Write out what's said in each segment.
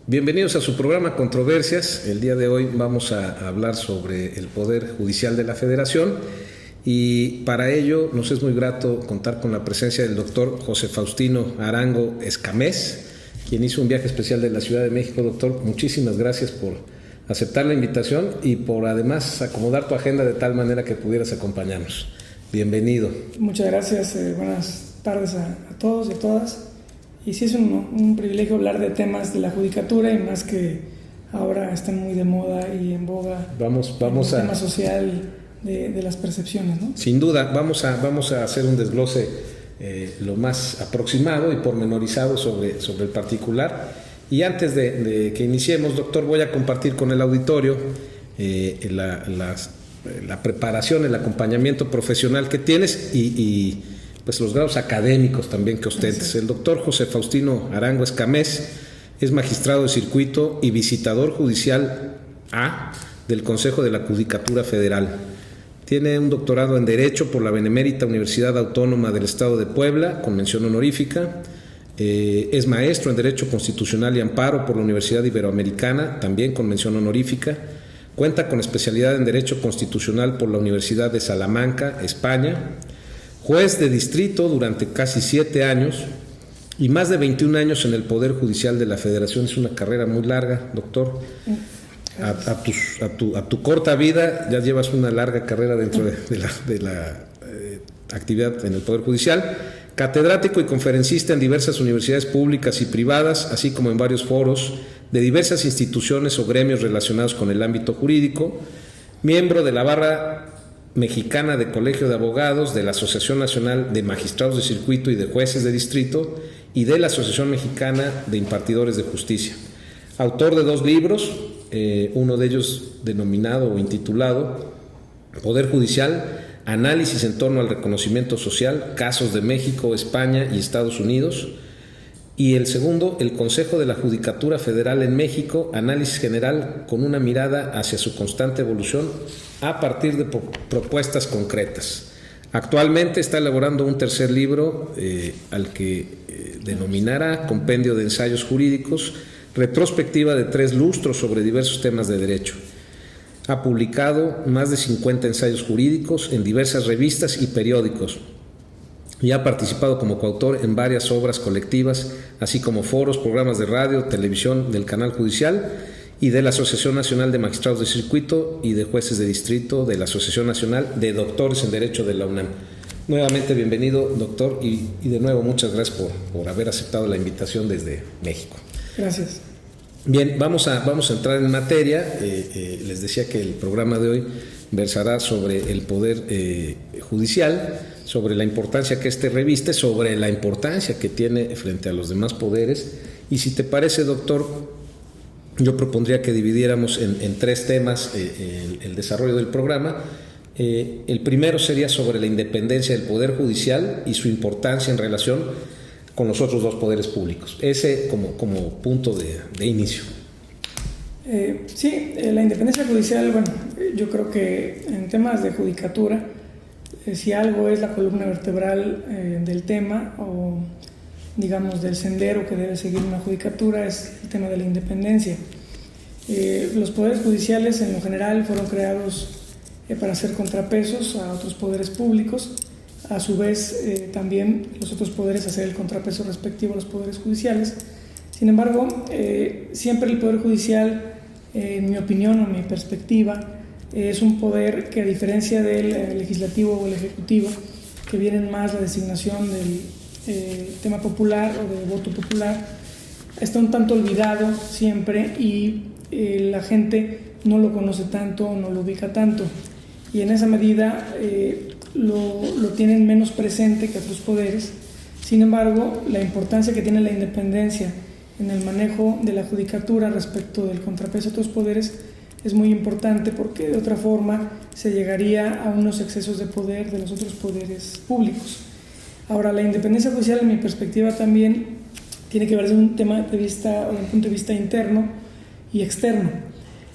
Bienvenidos a su programa Controversias. El día de hoy vamos a hablar sobre el Poder Judicial de la Federación y para ello nos es muy grato contar con la presencia del doctor José Faustino Arango Escamés, quien hizo un viaje especial de la Ciudad de México. Doctor, muchísimas gracias por aceptar la invitación y por además acomodar tu agenda de tal manera que pudieras acompañarnos. Bienvenido. Muchas gracias, buenas tardes a todos y a todas. Y sí es un privilegio hablar de temas de la judicatura y más que ahora están muy de moda y en boga. Vamos el tema social de las percepciones, ¿no? Sin duda, vamos a hacer un desglose lo más aproximado y pormenorizado sobre el particular. Y antes de que iniciemos, doctor, voy a compartir con el auditorio la preparación, el acompañamiento profesional que tienes y pues los grados académicos también que ostentas. El doctor José Faustino Arango Escamés es magistrado de circuito y visitador judicial A del Consejo de la Judicatura Federal. Tiene un doctorado en Derecho por la Benemérita Universidad Autónoma del Estado de Puebla, con mención honorífica. Es maestro en Derecho Constitucional y Amparo por la Universidad Iberoamericana, también con mención honorífica. Cuenta con especialidad en Derecho Constitucional por la Universidad de Salamanca, España. Juez de distrito durante casi 7 años y más de 21 años en el Poder Judicial de la Federación. Es una carrera muy larga, doctor. A tu corta vida ya llevas una larga carrera dentro de la actividad en el Poder Judicial. Catedrático y conferencista en diversas universidades públicas y privadas, así como en varios foros de diversas instituciones o gremios relacionados con el ámbito jurídico. Miembro de la Barra Mexicana de Colegio de Abogados, de la Asociación Nacional de Magistrados de Circuito y de Jueces de Distrito y de la Asociación Mexicana de Impartidores de Justicia. Autor de 2 libros, uno de ellos denominado o intitulado Poder Judicial, Análisis en torno al reconocimiento social, casos de México, España y Estados Unidos, y el segundo, El Consejo de la Judicatura Federal en México, análisis general con una mirada hacia su constante evolución a partir de propuestas concretas. Actualmente está elaborando un tercer libro al que denominará Compendio de Ensayos Jurídicos, retrospectiva de 3 lustros sobre diversos temas de derecho. Ha publicado más de 50 ensayos jurídicos en diversas revistas y periódicos y ha participado como coautor en varias obras colectivas, así como foros, programas de radio, televisión del Canal Judicial y de la Asociación Nacional de Magistrados de Circuito y de Jueces de Distrito, de la Asociación Nacional de Doctores en Derecho de la UNAM. Nuevamente bienvenido, doctor, y de nuevo muchas gracias por haber aceptado la invitación desde México. Gracias. Bien, vamos a entrar en materia. Les decía que el programa de hoy versará sobre el Poder Judicial, sobre la importancia que reviste, sobre la importancia que tiene frente a los demás poderes. Y si te parece, doctor, yo propondría que dividiéramos en 3 temas el desarrollo del programa. El primero sería sobre la independencia del Poder Judicial y su importancia en relación con los otros 2 poderes públicos. Ese como punto de inicio. Sí, la independencia judicial, bueno, yo creo que en temas de judicatura, si algo es la columna vertebral del tema o digamos del sendero que debe seguir una judicatura, es el tema de la independencia. Los poderes judiciales en lo general fueron creados para hacer contrapesos a otros poderes públicos, a su vez también los otros poderes hacer el contrapeso respectivo a los poderes judiciales. Sin embargo, siempre el Poder Judicial, en mi opinión o en mi perspectiva, es un poder que, a diferencia del legislativo o el ejecutivo, que vienen más la designación del tema popular o de voto popular, está un tanto olvidado siempre y la gente no lo conoce tanto, no lo ubica tanto, y en esa medida lo tienen menos presente que otros poderes. Sin embargo, la importancia que tiene la independencia en el manejo de la judicatura respecto del contrapeso a otros poderes es muy importante, porque de otra forma se llegaría a unos excesos de poder de los otros poderes públicos. Ahora, la independencia judicial, en mi perspectiva, también tiene que ver desde un tema de vista, o un punto de vista interno y externo.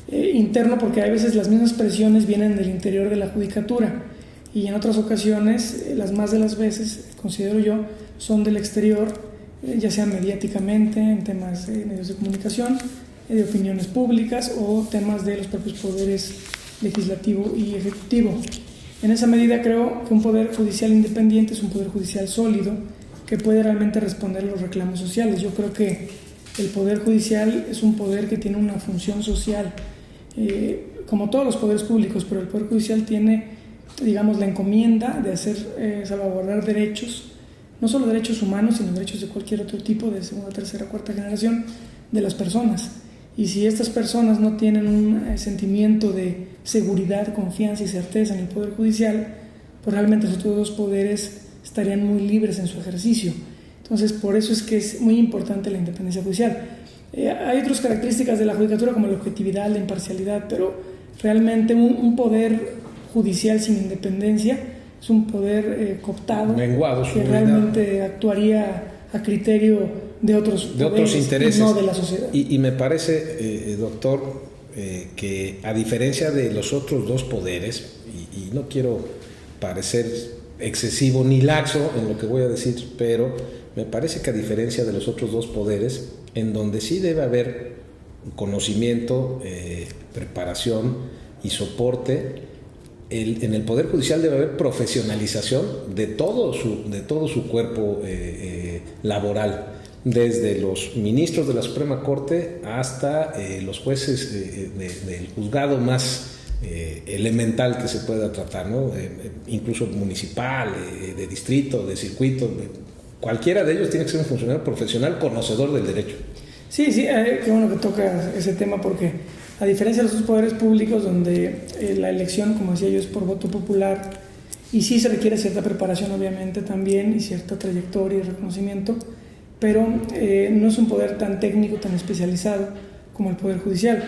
Interno porque a veces las mismas presiones vienen del interior de la judicatura, y en otras ocasiones, las más de las veces, considero yo, son del exterior, ya sea mediáticamente, en temas de medios de comunicación, de opiniones públicas o temas de los propios poderes legislativo y ejecutivo. En esa medida creo que un poder judicial independiente es un poder judicial sólido que puede realmente responder a los reclamos sociales. Yo creo que el poder judicial es un poder que tiene una función social, como todos los poderes públicos, pero el poder judicial tiene, digamos, la encomienda de hacer salvaguardar derechos, no solo derechos humanos, sino derechos de cualquier otro tipo, de segunda, tercera, cuarta generación, de las personas. Y si estas personas no tienen un sentimiento de seguridad, confianza y certeza en el Poder Judicial, pues realmente los otros dos poderes estarían muy libres en su ejercicio. Entonces, por eso es que es muy importante la independencia judicial. Hay otras características de la judicatura como la objetividad, la imparcialidad, pero realmente un poder judicial sin independencia es un poder cooptado, menguado, que realmente actuaría a criterio de otros intereses, no de la sociedad. Y me parece, doctor, que a diferencia de los otros dos poderes, y no quiero parecer excesivo ni laxo en lo que voy a decir, pero me parece que a diferencia de los otros dos poderes, en donde sí debe haber conocimiento, preparación y soporte, en el Poder Judicial debe haber profesionalización de todo su cuerpo laboral, desde los ministros de la Suprema Corte hasta los jueces del juzgado más elemental que se pueda tratar, ¿no? Incluso municipal, de distrito, de circuito, cualquiera de ellos tiene que ser un funcionario profesional conocedor del derecho. Sí, qué bueno que toca ese tema, porque a diferencia de los otros poderes públicos, donde la elección, como decía yo, es por voto popular, y sí se requiere cierta preparación obviamente también, y cierta trayectoria y reconocimiento, pero no es un poder tan técnico, tan especializado como el Poder Judicial.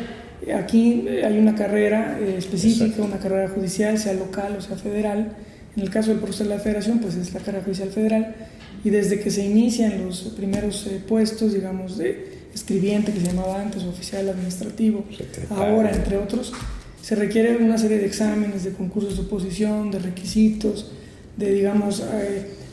Aquí hay una carrera específica, exacto, una carrera judicial, sea local o sea federal. En el caso del proceso de la Federación, pues es la carrera judicial federal, y desde que se inician los primeros puestos, digamos, de escribiente, que se llamaba antes, oficial administrativo, ahora, entre otros, se requiere una serie de exámenes, de concursos de oposición, de requisitos, de, digamos,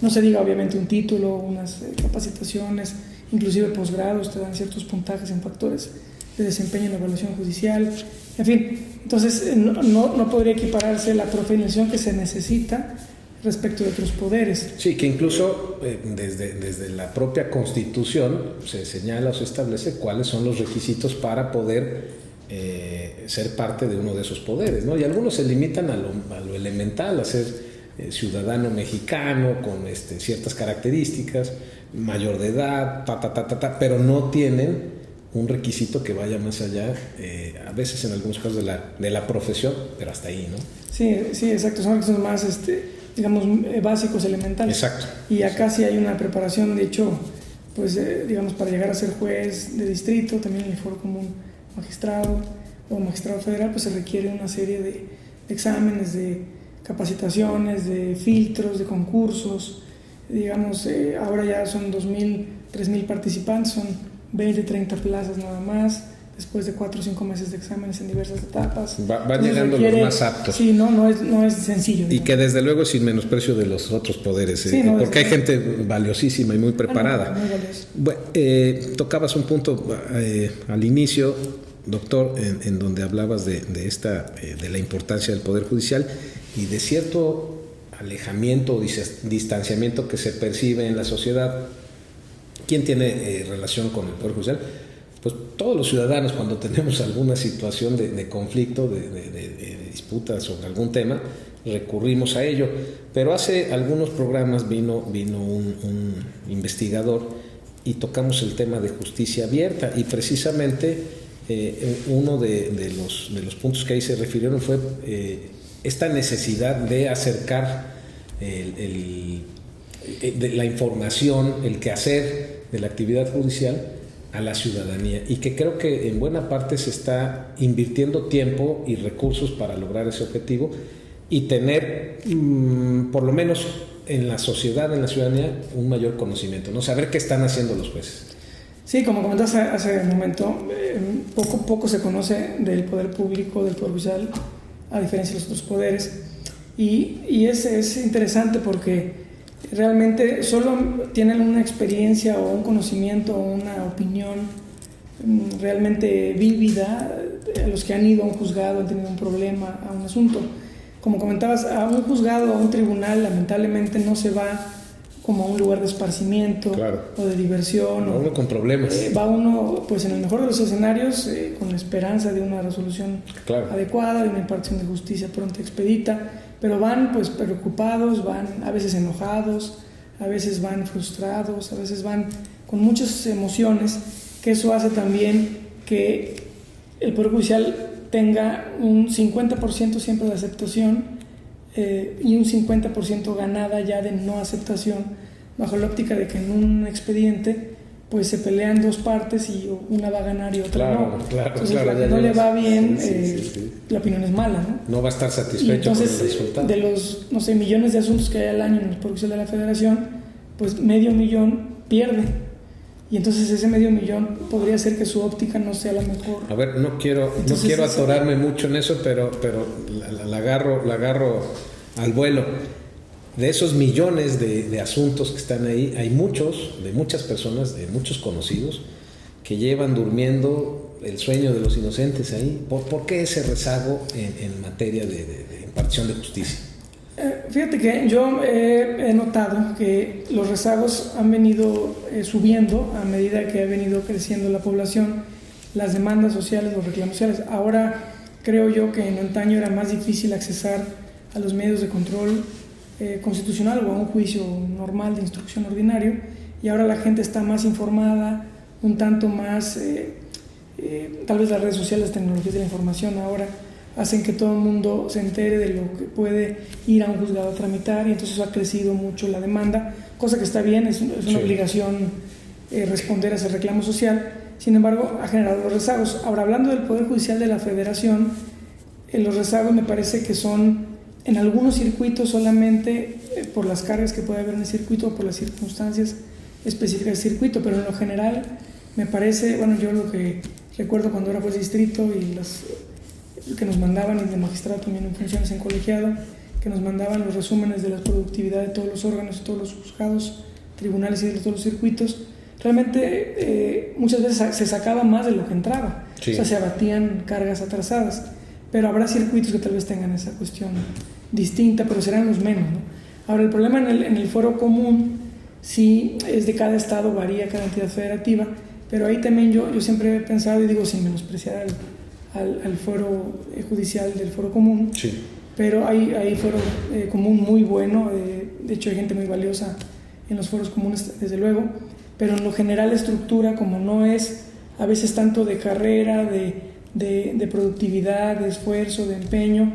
no se diga obviamente un título, unas capacitaciones, inclusive posgrados, te dan ciertos puntajes en factores de desempeño en la evaluación judicial, en fin. Entonces no podría equipararse la profesionalización que se necesita respecto de otros poderes. Sí, que incluso desde la propia Constitución se señala o se establece cuáles son los requisitos para poder ser parte de uno de esos poderes, ¿no? Y algunos se limitan a lo elemental, a ser ciudadano mexicano con ciertas características, mayor de edad, pero no tienen un requisito que vaya más allá, a veces en algunos casos de la profesión, pero hasta ahí, ¿no? Sí, exacto, son requisitos más, digamos, básicos, elementales. Exacto. Y acá sí hay una preparación, de hecho, pues, digamos, para llegar a ser juez de distrito, también en el foro común magistrado o magistrado federal, pues se requiere una serie de exámenes, de capacitaciones, de filtros, de concursos. Digamos, ahora ya son 2.000, 3.000 participantes, son 20, 30 plazas nada más, después de 4 o 5 meses de exámenes en diversas etapas. Van llegando los más aptos. Sí, no es sencillo. Y que desde luego es sin menosprecio de los otros poderes, sí, porque hay gente valiosísima y muy preparada. Muy valiosa. Bueno, tocabas un punto al inicio, doctor, en donde hablabas de la importancia del Poder Judicial y de cierto alejamiento o distanciamiento que se percibe en la sociedad. ¿Quién tiene relación con el Poder Judicial? Pues todos los ciudadanos, cuando tenemos alguna situación de conflicto, de disputa sobre algún tema, recurrimos a ello. Pero hace algunos programas vino un investigador y tocamos el tema de justicia abierta, y precisamente uno de los puntos que ahí se refirieron fue esta necesidad de acercar de la información, el quehacer de la actividad judicial a la ciudadanía, y que creo que en buena parte se está invirtiendo tiempo y recursos para lograr ese objetivo y tener, por lo menos en la sociedad, en la ciudadanía, un mayor conocimiento, ¿no? Saber qué están haciendo los jueces. Sí, como comentaste hace un momento, poco se conoce del poder público, del poder judicial, a diferencia de los otros poderes. Y es interesante porque realmente solo tienen una experiencia o un conocimiento o una opinión realmente vívida a los que han ido a un juzgado, han tenido un problema, a un asunto. Como comentabas, a un juzgado, a un tribunal, lamentablemente no se va como a un lugar de esparcimiento, claro, o de diversión. Va uno con problemas. Va uno, pues en el mejor de los escenarios, con la esperanza de una resolución, claro, adecuada, de una impartición de justicia pronta y expedita, pero van pues preocupados, van a veces enojados, a veces van frustrados, a veces van con muchas emociones, que eso hace también que el Poder Judicial tenga un 50% siempre de aceptación y un 50% ganada ya de no aceptación, bajo la óptica de que en un expediente pues se pelean dos partes y una va a ganar y otra no. Entonces la que no le va bien, la opinión es mala, ¿no? No va a estar satisfecho entonces, con el resultado. De los, no sé, millones de asuntos que hay al año en el Poder Judicial de la Federación, pues 500,000 pierde. Y entonces ese 500,000 podría ser que su óptica no sea la mejor. A ver, no quiero atorarme mucho en eso, pero la agarro al vuelo. De esos millones de asuntos que están ahí, hay muchas personas, de muchos conocidos, que llevan durmiendo el sueño de los inocentes ahí. ¿Por qué ese rezago en materia de impartición de justicia? Fíjate que yo he notado que los rezagos han venido subiendo a medida que ha venido creciendo la población, las demandas sociales, los reclamos sociales. Ahora creo yo que en antaño era más difícil accesar a los medios de control constitucional o a un juicio normal de instrucción ordinario, y ahora la gente está más informada, un tanto más, tal vez las redes sociales, las tecnologías de la información ahora hacen que todo el mundo se entere de lo que puede ir a un juzgado a tramitar, y entonces ha crecido mucho la demanda, cosa que está bien, es una obligación responder a ese reclamo social. Sin embargo, ha generado los rezagos. Ahora, hablando del Poder Judicial de la Federación, los rezagos me parece que son en algunos circuitos solamente por las cargas que puede haber en el circuito o por las circunstancias específicas del circuito, pero en lo general me parece, bueno, yo lo que recuerdo cuando era juez de distrito y las que nos mandaban, y de magistrado también en funciones en colegiado, que nos mandaban los resúmenes de la productividad de todos los órganos, de todos los juzgados, tribunales y de todos los circuitos, realmente muchas veces se sacaba más de lo que entraba, o sea, se abatían cargas atrasadas, pero habrá circuitos que tal vez tengan esa cuestión distinta, pero serán los menos, ¿no? Ahora, el problema en el foro común sí es de cada estado, varía cada entidad federativa, pero ahí también yo siempre he pensado, y digo sin menospreciar al foro judicial del foro común, pero hay foro común muy bueno, de hecho hay gente muy valiosa en los foros comunes desde luego, pero en lo general la estructura, como no es a veces tanto de carrera, de productividad, de esfuerzo, de empeño,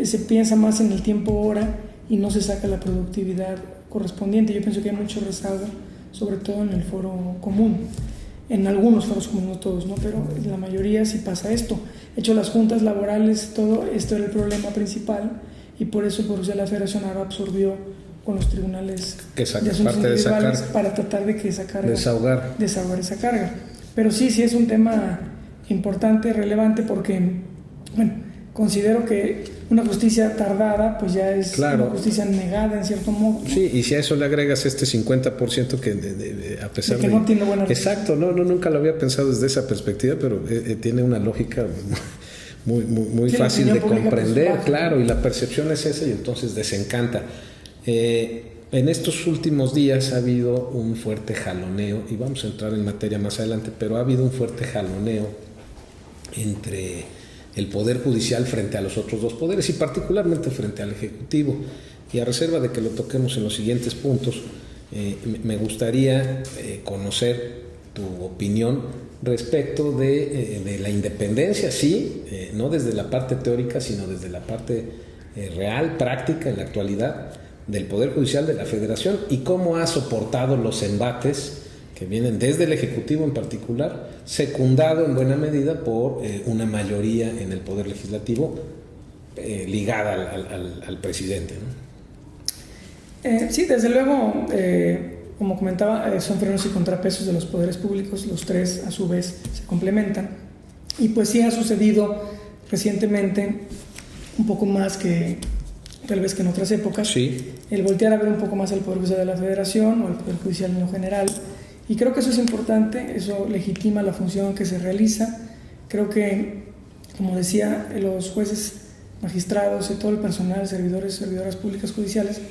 se piensa más en el tiempo hora y no se saca la productividad correspondiente. Yo pienso que hay mucho rezago, sobre todo en el foro común. En algunos foros comunes, no todos, ¿no? Pero en la mayoría sí pasa esto. De hecho, las juntas laborales, todo esto era el problema principal, y por eso el Poder Judicial de la Federación ahora absorbió con los tribunales de asuntos individuales para tratar de que esa carga, desahogar esa carga. Pero sí es un tema importante, relevante, porque, bueno, considero que una justicia tardada pues ya es una justicia negada en cierto modo, ¿no? Sí, y si a eso le agregas este 50% que a pesar de que no tiene buena exacto, no, nunca lo había pensado desde esa perspectiva, pero tiene una lógica muy fácil de comprender, claro, y la percepción es esa, y entonces desencanta. En estos últimos días ha habido un fuerte jaloneo, y vamos a entrar en materia más adelante, pero ha habido un fuerte jaloneo entre el Poder Judicial frente a los otros dos poderes, y particularmente frente al Ejecutivo. Y a reserva de que lo toquemos en los siguientes puntos, me gustaría conocer tu opinión respecto de la independencia, sí, no desde la parte teórica, sino desde la parte real, práctica, en la actualidad, del Poder Judicial de la Federación, y cómo ha soportado los embates que vienen desde el Ejecutivo en particular, secundado en buena medida por una mayoría en el Poder Legislativo ligada al presidente, ¿no? Sí, desde luego, como comentaba, son frenos y contrapesos de los poderes públicos, los tres a su vez se complementan, y pues sí ha sucedido recientemente un poco más que tal vez que en otras épocas, Sí. el voltear a ver un poco más al Poder Judicial de la Federación o al Poder Judicial en lo general. Y creo que eso es importante, eso legitima la función que se realiza. Creo que, como decía, los jueces, magistrados y todo el personal, servidores, servidoras públicas judiciales,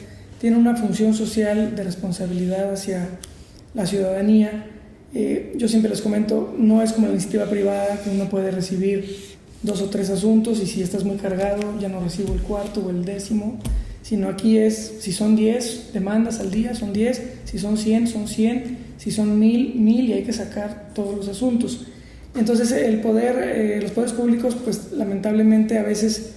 tienen una función social de responsabilidad hacia la ciudadanía. Yo siempre les comento, no es como la iniciativa privada, que uno puede recibir 2 o 3 asuntos y si estás muy cargado ya no recibo el cuarto o el 10º, sino aquí es, si son 10 demandas al día, son 10, si son 100, son 100, si son 1000, 1000 y hay que sacar todos los asuntos. Entonces el poder, los poderes públicos, pues lamentablemente a veces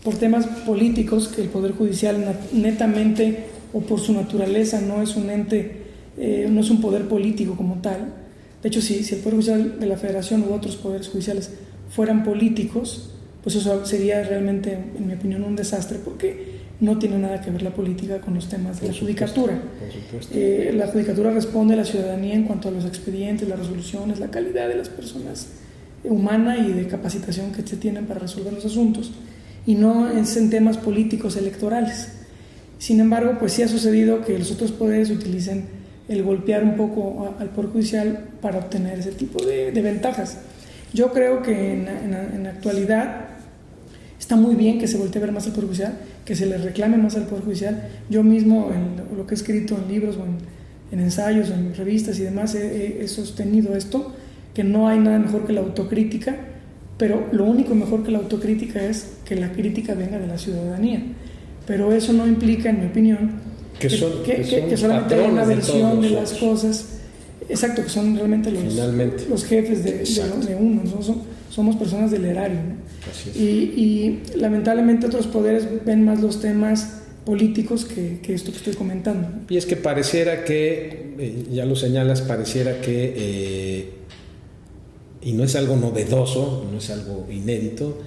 por temas políticos, que el Poder Judicial netamente o por su naturaleza no es un ente, no es un poder político como tal. De hecho, si el Poder Judicial de la Federación u otros poderes judiciales fueran políticos, pues eso sería realmente, en mi opinión, un desastre, porque no tiene nada que ver la política con los temas de la judicatura. La judicatura responde a la ciudadanía en cuanto a los expedientes, las resoluciones, la calidad de las personas humana y de capacitación que se tienen para resolver los asuntos, y no es en temas políticos electorales. Sin embargo, pues sí ha sucedido que los otros poderes utilicen el golpear un poco al Poder Judicial para obtener ese tipo de ventajas. Yo creo que en la actualidad está muy bien que se voltee a ver más al Poder Judicial, que se le reclame más al Poder Judicial. Yo mismo, en lo que he escrito en libros o en ensayos, en revistas y demás, he sostenido esto, que no hay nada mejor que la autocrítica, pero lo único mejor que la autocrítica es que la crítica venga de la ciudadanía. Pero eso no implica, en mi opinión, que solamente hay una versión de las cosas. Exacto, que son realmente los jefes de uno, ¿no? Somos personas del erario, ¿no? Y lamentablemente otros poderes ven más los temas políticos que esto que estoy comentando. Y es que pareciera que, ya lo señalas, pareciera que, y no es algo novedoso, no es algo inédito,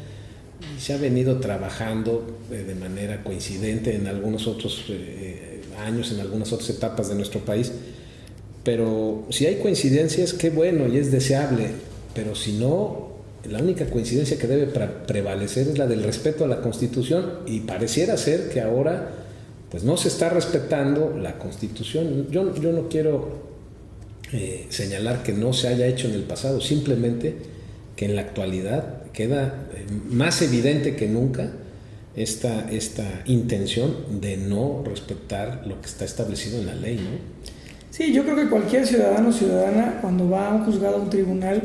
se ha venido trabajando de manera coincidente en algunos otros años, en algunas otras etapas de nuestro país. Pero si hay coincidencias, qué bueno y es deseable, pero si no, la única coincidencia que debe prevalecer es la del respeto a la Constitución, y pareciera ser que ahora pues no se está respetando la Constitución. Yo no quiero señalar que no se haya hecho en el pasado, simplemente que en la actualidad queda más evidente que nunca esta intención de no respetar lo que está establecido en la ley, ¿no? Sí, yo creo que cualquier ciudadano o ciudadana, cuando va a un juzgado, a un tribunal,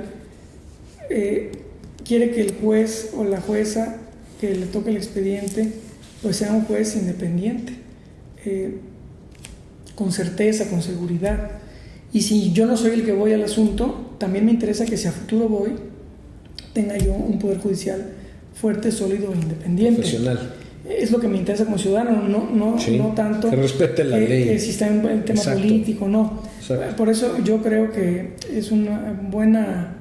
quiere que el juez o la jueza que le toque el expediente pues sea un juez independiente, con certeza, con seguridad. Y si yo no soy el que voy al asunto, también me interesa que si a futuro voy, tenga yo un poder judicial fuerte, sólido e independiente. Profesional. Es lo que me interesa como ciudadano, no tanto que respete la ley. Que si está en el tema político, no. Exacto. Por eso yo creo que es una buena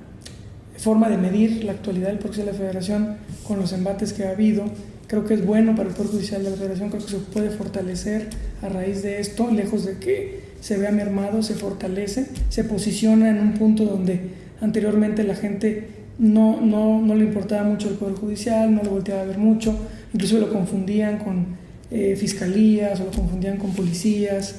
forma de medir la actualidad del Poder Judicial de la Federación con los embates que ha habido. Creo que es bueno para el Poder Judicial de la Federación, creo que se puede fortalecer a raíz de esto, lejos de que se vea mermado, se fortalece, se posiciona en un punto donde anteriormente la gente no le importaba mucho el Poder Judicial, no lo volteaba a ver mucho, incluso lo confundían con fiscalías o lo confundían con policías,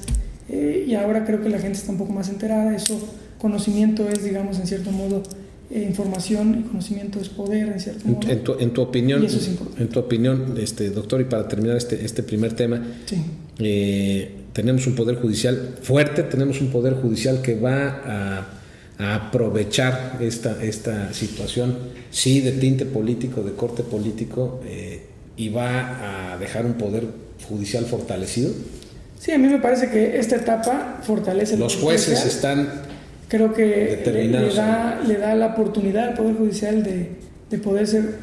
y ahora creo que la gente está un poco más enterada. Eso, conocimiento es, digamos, en cierto modo, información, y conocimiento es poder, en cierto modo. En tu opinión, y eso es importante. En tu opinión, doctor, y para terminar este primer tema, sí. Tenemos un Poder Judicial fuerte, tenemos un Poder Judicial que va a aprovechar esta situación, sí, de tinte político, de corte político, y va a dejar un Poder Judicial fortalecido. Sí, a mí me parece que esta etapa fortalece los jueces están, creo que le da la oportunidad al Poder Judicial de poder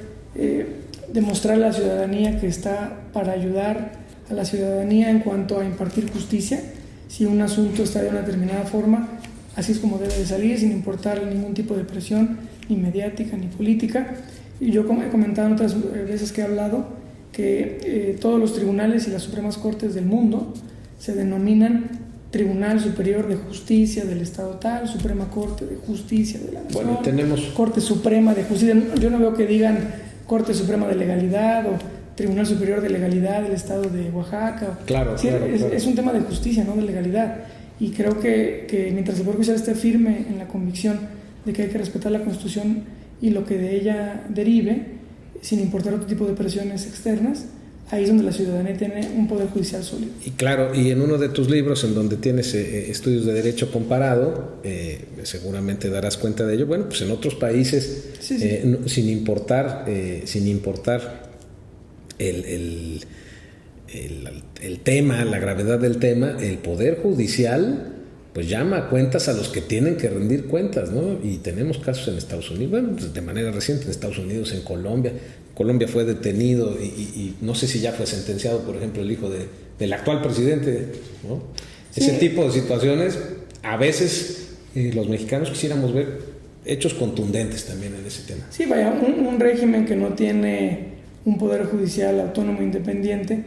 demostrar a la ciudadanía que está para ayudar a la ciudadanía en cuanto a impartir justicia. Si un asunto está de una determinada forma, así es como debe de salir, sin importar ningún tipo de presión, ni mediática ni política. Y yo, como he comentado en otras veces que he hablado, que todos los tribunales y las Supremas Cortes del mundo se denominan Tribunal Superior de Justicia del Estado tal, Suprema Corte de Justicia de la Nación, tenemos Corte Suprema de Justicia. Yo no veo que digan Corte Suprema de Legalidad o Tribunal Superior de Legalidad del Estado de Oaxaca. Claro, sí, claro, es un tema de justicia, no de legalidad. Y creo que mientras el Poder Judicial esté firme en la convicción de que hay que respetar la Constitución y lo que de ella derive, sin importar otro tipo de presiones externas, ahí es donde la ciudadanía tiene un poder judicial sólido. Y claro, y en uno de tus libros, en donde tienes estudios de derecho comparado, seguramente darás cuenta de ello. Bueno, pues en otros países, Sí, sí. sin importar el tema, la gravedad del tema, el Poder Judicial pues llama a cuentas a los que tienen que rendir cuentas, ¿no? Y tenemos casos en Estados Unidos, bueno, pues de manera reciente en Estados Unidos, en Colombia. Colombia fue detenido y no sé si ya fue sentenciado, por ejemplo, el hijo del actual presidente, ¿no? Sí. Ese tipo de situaciones, a veces los mexicanos quisiéramos ver hechos contundentes también en ese tema. Sí, vaya, un régimen que no tiene un poder judicial autónomo e independiente,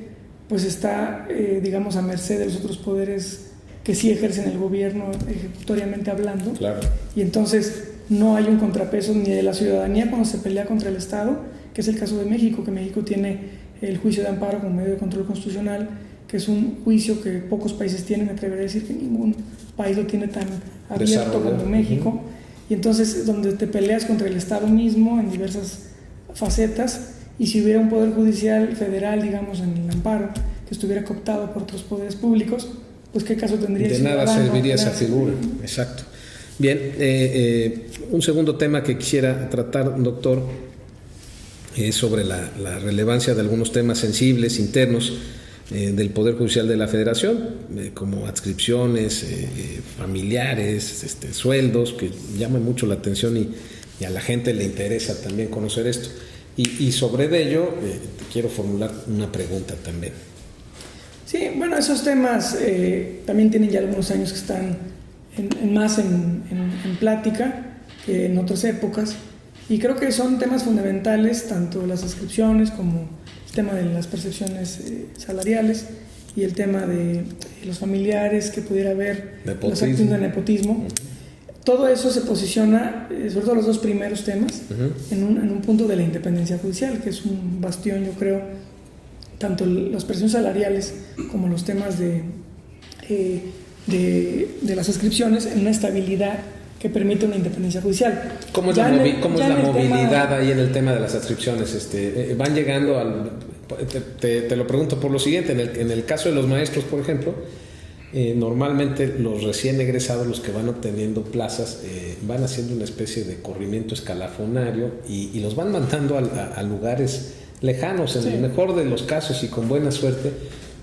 pues está, digamos, a merced de los otros poderes que sí ejercen el gobierno ejecutoriamente hablando. Claro. Y entonces no hay un contrapeso ni de la ciudadanía cuando se pelea contra el Estado, que es el caso de México, que México tiene el juicio de amparo como medio de control constitucional, que es un juicio que pocos países tienen. Me atrevería a decir que ningún país lo tiene tan abierto como México. Uh-huh. Y entonces donde te peleas contra el Estado mismo en diversas facetas, y si hubiera un poder judicial federal, digamos, en el amparo, que estuviera cooptado por otros poderes públicos, pues qué caso tendría el ciudadano. De nada serviría esa figura. Exacto. Bien, un segundo tema que quisiera tratar, doctor, es sobre la relevancia de algunos temas sensibles internos del Poder Judicial de la Federación, como adscripciones familiares, sueldos, que llaman mucho la atención y a la gente le interesa también conocer esto. Y sobre ello te quiero formular una pregunta también. Sí, bueno, esos temas también tienen ya algunos años que están más en plática que en otras épocas, y creo que son temas fundamentales, tanto las adscripciones como el tema de las percepciones salariales y el tema de los familiares que pudiera haber, los actos de nepotismo. Uh-huh. Todo eso se posiciona, sobre todo los dos primeros temas, uh-huh, en un punto de la independencia judicial, que es un bastión, yo creo, tanto las presiones salariales como los temas de las adscripciones, en una estabilidad que permite una independencia judicial. ¿Cómo es la movilidad ahí en el tema de las adscripciones? Van llegando te lo pregunto por lo siguiente, en el caso de los maestros, por ejemplo, normalmente los recién egresados, los que van obteniendo plazas, van haciendo una especie de corrimiento escalafonario y los van mandando a lugares lejanos. En el mejor de los casos y con buena suerte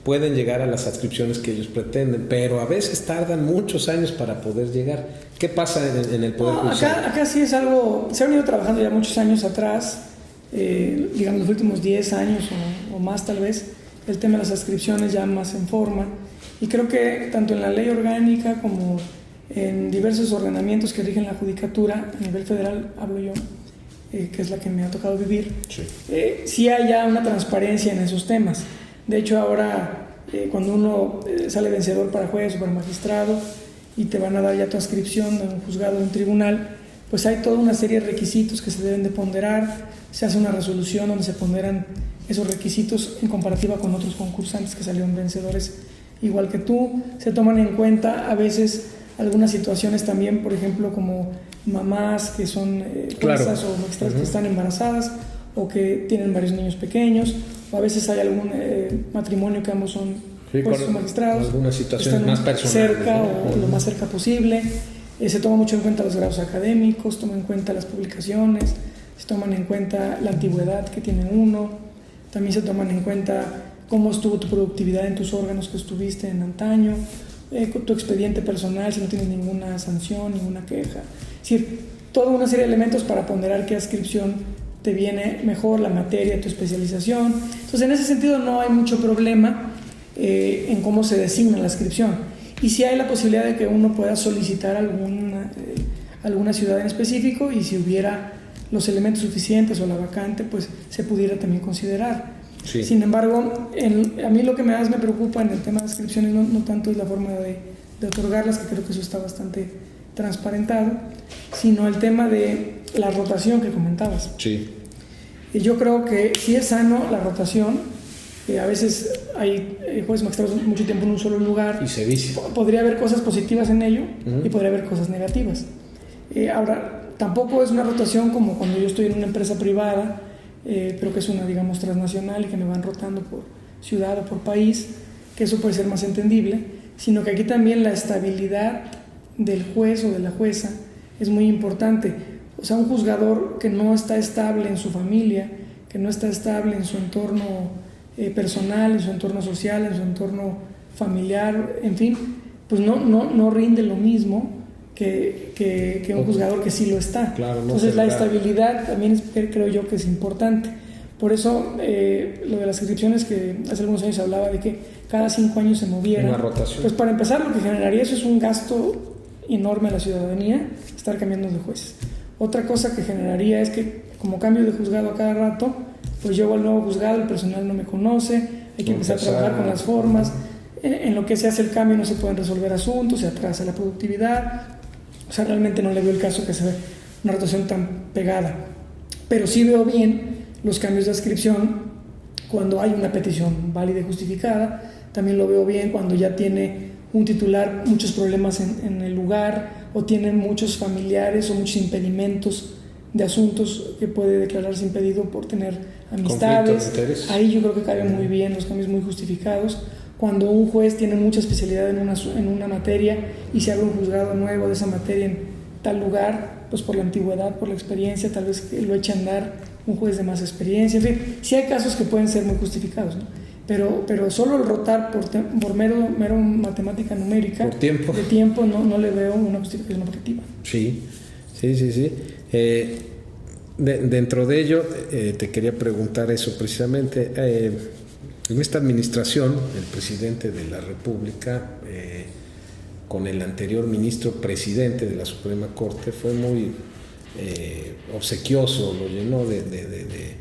pueden llegar a las adscripciones que ellos pretenden, pero a veces tardan muchos años para poder llegar. ¿Qué pasa en el Poder Judicial? Acá sí es algo, se ha venido trabajando ya muchos años atrás, digamos los últimos 10 años o más tal vez, el tema de las adscripciones ya más en forma, y creo que tanto en la ley orgánica como en diversos ordenamientos que rigen la judicatura, a nivel federal hablo yo, que es la que me ha tocado vivir, sí hay ya una transparencia en esos temas. De hecho, ahora cuando uno sale vencedor para juez o para magistrado y te van a dar ya tu adscripción de un juzgado o un tribunal, pues hay toda una serie de requisitos que se deben de ponderar. Se hace una resolución donde se ponderan esos requisitos en comparativa con otros concursantes que salieron vencedores igual que tú. Se toman en cuenta a veces algunas situaciones también, por ejemplo, como mamás que son juezas o magistradas que están embarazadas o que tienen varios niños pequeños, o a veces hay algún matrimonio que ambos son jueces o magistrados, algunas situaciones más personales, cerca, ¿no? O lo más cerca posible. Se toma mucho en cuenta los grados académicos, toman en cuenta las publicaciones, se toman en cuenta la antigüedad que tiene uno, también se toman en cuenta cómo estuvo tu productividad en tus órganos que estuviste en antaño, tu expediente personal, si no tienes ninguna sanción, ninguna queja. Es decir, toda una serie de elementos para ponderar qué adscripción te viene mejor, la materia, tu especialización. Entonces, en ese sentido no hay mucho problema en cómo se designa la adscripción. Y sí hay la posibilidad de que uno pueda solicitar alguna ciudad en específico, y si hubiera los elementos suficientes o la vacante, pues se pudiera también considerar. Sí. Sin embargo, a mí lo que más me preocupa en el tema de adscripciones no tanto es la forma de otorgarlas, que creo que eso está bastante transparentado, sino el tema de la rotación que comentabas. Sí. Y yo creo que sí es sano la rotación. A veces hay jueces magistrados mucho tiempo en un solo lugar. Y se vicia. Podría haber cosas positivas en ello y podría haber cosas negativas. Ahora, tampoco es una rotación como cuando yo estoy en una empresa privada, pero que es una, digamos, transnacional y que me van rotando por ciudad o por país, que eso puede ser más entendible, sino que aquí también la estabilidad del juez o de la jueza es muy importante. O sea, un juzgador que no está estable en su familia, que no está estable en su entorno personal, en su entorno social, en su entorno familiar, en fin, pues no rinde lo mismo que un juzgador que sí lo está. Claro, entonces la estabilidad también creo yo que es importante. Por eso lo de las inscripciones, que hace algunos años se hablaba de que cada 5 años se moviera. Una rotación. Pues para empezar, lo que generaría eso es un gasto enorme a la ciudadanía, estar cambiando de jueces. Otra cosa que generaría es que, como cambio de juzgado a cada rato, pues llego al nuevo juzgado, el personal no me conoce, hay que empezar a trabajar con las formas, en lo que se hace el cambio no se pueden resolver asuntos, se atrasa la productividad. O sea, realmente no le veo el caso que sea una rotación tan pegada. Pero sí veo bien los cambios de adscripción cuando hay una petición válida y justificada. También lo veo bien cuando ya tiene un titular muchos problemas en el lugar, o tiene muchos familiares o muchos impedimentos de asuntos que puede declararse impedido por tener amistades. Ahí yo creo que caben muy bien los cambios muy justificados. Cuando un juez tiene mucha especialidad en una materia y se abre un juzgado nuevo de esa materia en tal lugar, pues por la antigüedad, por la experiencia, tal vez lo eche a andar un juez de más experiencia. En fin, sí hay casos que pueden ser muy justificados, ¿no? Pero solo el rotar por mero matemática numérica, por tiempo. De tiempo, no le veo una justificación objetiva. Sí. Dentro de ello, te quería preguntar eso precisamente. En esta administración, el presidente de la República, con el anterior ministro presidente de la Suprema Corte, fue muy obsequioso, lo llenó de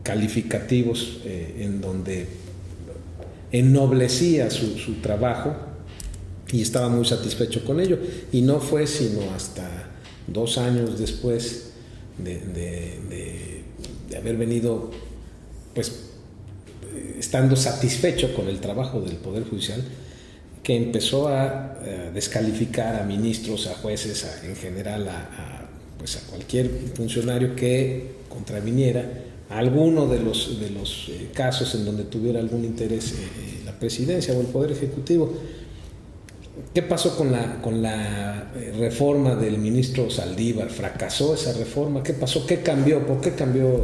calificativos en donde ennoblecía su trabajo, y estaba muy satisfecho con ello. Y no fue sino hasta 2 años después de haber venido, pues, estando satisfecho con el trabajo del Poder Judicial, que empezó a descalificar a ministros, a jueces, en general a cualquier funcionario que contraviniera a alguno de los casos en donde tuviera algún interés la presidencia o el Poder Ejecutivo. ¿Qué pasó con la reforma del ministro Saldívar? ¿Fracasó esa reforma? ¿Qué pasó? ¿Qué cambió? ¿Por qué cambió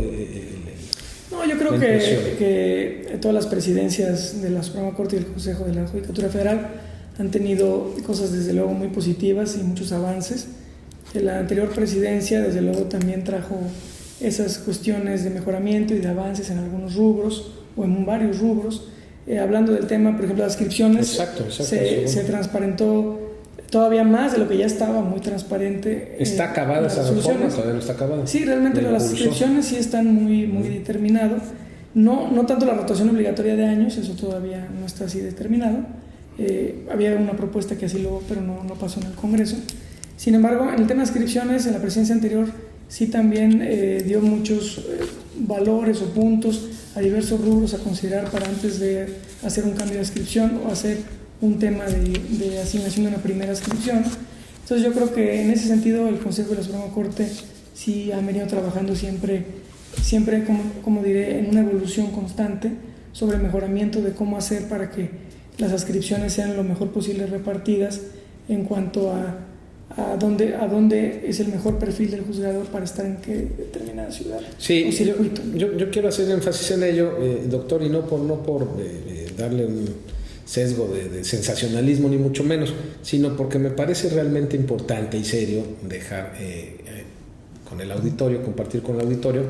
No, yo creo que todas las presidencias de la Suprema Corte y del Consejo de la Judicatura Federal han tenido cosas desde luego muy positivas y muchos avances. La anterior presidencia desde luego también trajo esas cuestiones de mejoramiento y de avances en algunos rubros o en varios rubros. Hablando del tema, por ejemplo, las inscripciones, se transparentó todavía más de lo que ya estaba muy transparente. ¿Está acabada esa reforma? ¿Todavía no está acabada? Sí, realmente las inscripciones sí están muy determinadas. No tanto la rotación obligatoria de años, eso todavía no está así determinado. Había una propuesta que así pero no pasó en el Congreso. Sin embargo, en el tema de inscripciones, en la presidencia anterior sí también dio muchos valores o puntos a diversos rubros a considerar para antes de hacer un cambio de adscripción o hacer un tema de asignación de una primera adscripción. Entonces yo creo que en ese sentido el Consejo de la Suprema Corte sí ha venido trabajando siempre como diré, en una evolución constante sobre el mejoramiento de cómo hacer para que las adscripciones sean lo mejor posible repartidas en cuanto a dónde es el mejor perfil del juzgador para estar en qué determinada ciudad. Sí, yo quiero hacer énfasis en ello, doctor, y no por darle un sesgo de sensacionalismo ni mucho menos, sino porque me parece realmente importante y serio dejar con el auditorio, compartir con el auditorio,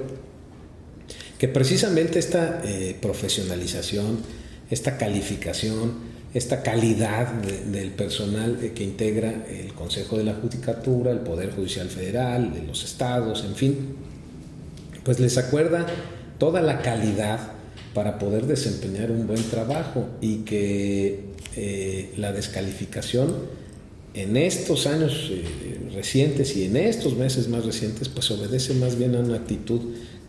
que precisamente esta profesionalización, esta calificación, esta calidad del personal que integra el Consejo de la Judicatura, el Poder Judicial Federal, de los estados, en fin, pues les acuerda toda la calidad para poder desempeñar un buen trabajo, y que la descalificación en estos años recientes y en estos meses más recientes pues obedece más bien a una actitud